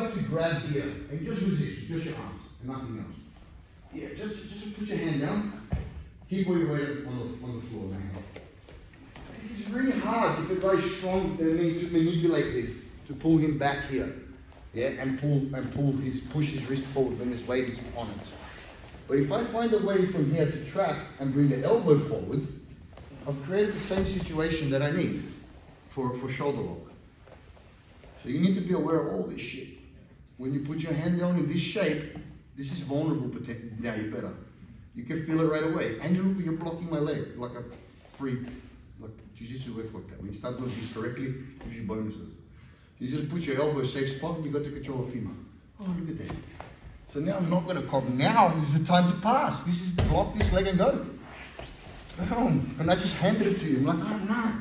try to grab here and just resist, just your arms and nothing else. Yeah, just put your hand down. Keep all your weight on the floor now. This is really hard. If a guy's strong, they need to manipulate this to pull him back here. Yeah, and push his wrist forward when his weight is on it. But if I find a way from here to trap and bring the elbow forward, I've created the same situation that I need for shoulder lock. So you need to be aware of all this shit. When you put your hand down in this shape, this is vulnerable potential. Now you're better. You can feel it right away. And you're blocking my leg like a freak. Like jiu-jitsu works like that. When you start doing this correctly, it gives you bonuses. You just put your elbow in a safe spot and you got to control the femur. Oh, look at that. So now I'm not going to come. Now is the time to pass. This is block this leg and go. Boom. And I just handed it to you. I'm like, oh no.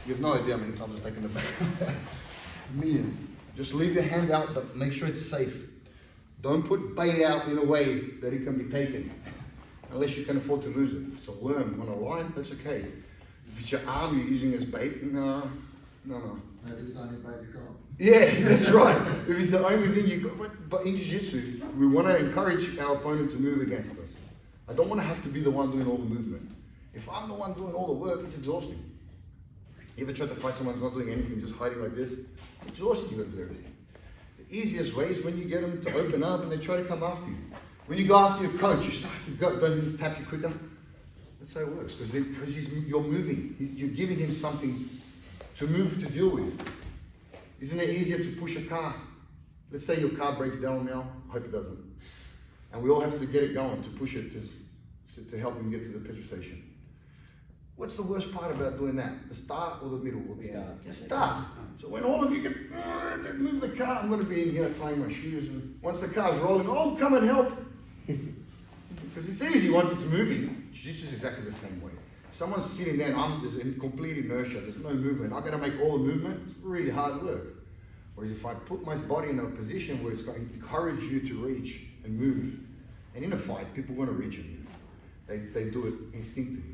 You have no idea how many times I've taken the back. Millions. Just leave your hand out, but make sure it's safe. Don't put bait out in a way that it can be taken. Unless you can afford to lose it. If it's a worm on a line, that's okay. If it's your arm you're using as bait, no. Maybe it's only bait you got. Yeah, that's right. If it's the only thing you got. But in jiu-jitsu, we want to encourage our opponent to move against us. I don't want to have to be the one doing all the movement. If I'm the one doing all the work, it's exhausting. You ever tried to fight someone who's not doing anything, just hiding like this? It's exhausting, you got to do everything. The easiest way is when you get them to open up and they try to come after you. When you go after your coach, you start to go, don't he tap you quicker? That's how it works, because you're moving. You're giving him something to move, to deal with. Isn't it easier to push a car? Let's say your car breaks down now. I hope it doesn't. And we all have to get it going, to push it, to help him get to the petrol station. What's the worst part about doing that? The start or the middle or the end? The start. So when all of you can move the car, I'm going to be in here tying my shoes, and once the car's rolling, oh, come and help. Because it's easy once it's moving. Jiu-jitsu is exactly the same way. If someone's sitting there and there's complete inertia, there's no movement, I'm going to make all the movement, it's really hard work. Whereas if I put my body in a position where it's going to encourage you to reach and move, and in a fight, people want to reach and move. They do it instinctively.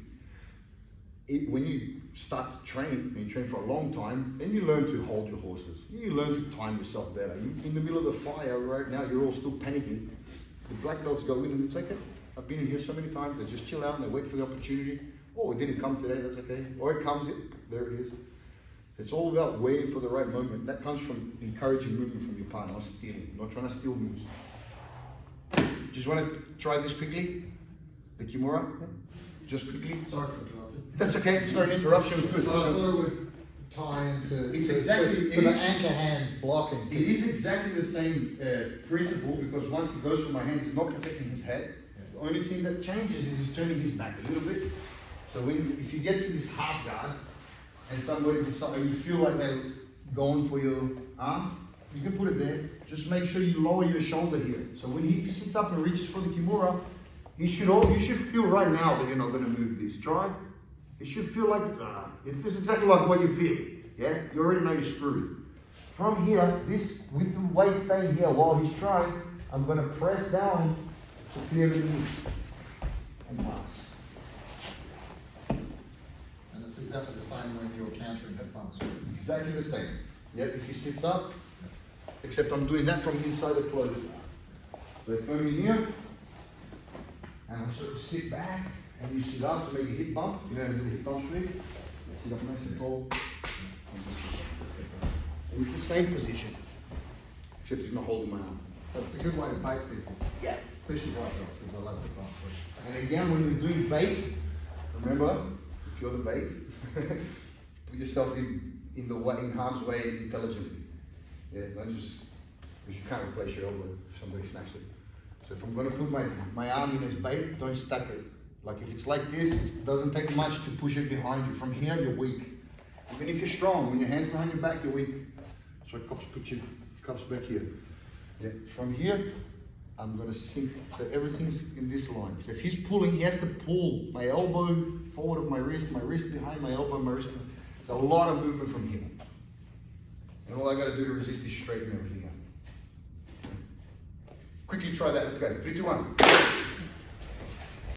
When you start to train, and you train for a long time, then you learn to hold your horses. You learn to time yourself better. In the middle of the fire right now, you're all still panicking. The black belts go in and it's okay. I've been in here so many times, they just chill out and they wait for the opportunity. Oh, it didn't come today, that's okay. Or it comes, there it is. It's all about waiting for the right moment. That comes from encouraging movement from your partner, not stealing, not trying to steal moves. Just want to try this quickly? The Kimura? Just quickly? Sorry for interrupting. That's okay, it's not an interruption. Good. I thought it would tie into It's exactly to the anchor hand blocking. It is exactly the same principle, because once he goes from my hands, he's not protecting his head. The only thing that changes is he's turning his back a little bit. So if you get to this half guard and somebody decides, you feel like they're going for your arm, you can put it there. Just make sure you lower your shoulder here. So when if he sits up and reaches for the Kimura, you should feel right now that you're not going to move this. Try. It should feel like it feels exactly like what you feel. Yeah, you already know you're screwed. From here, with the weight staying here while he's trying, I'm going to press down to clear the knee and pass. And it's exactly the same when you're countering hip bumps. Exactly the same. Yep, if he sits up, except I'm doing that from inside the clothes. So if I'm in here, and I sort of sit back, and you sit up to make a hip bump. You know how to do the hip bump trick? Sit up nice and tall. And it's the same position, except he's not holding my arm. So it's a good way to bait people. Yeah. Especially white belts, because I love hip bumps. And again, when you're doing bait, remember, if you're the bait, put yourself in harm's way intelligently. Yeah, not just, because you can't replace your elbow if somebody snaps it. So if I'm going to put my arm in as bait, don't stack it. Like if it's like this, it doesn't take much to push it behind you. From here, you're weak. Even if you're strong, when your hand's behind your back, you're weak. So put your cuffs back here. Yeah. From here, I'm going to sink. So everything's in this line. So if he's pulling, he has to pull my elbow forward of my wrist behind my elbow, my wrist. It's a lot of movement from here. And all I got to do to resist is straighten everything out. Quickly try that. Let's go. 3, 2, 1.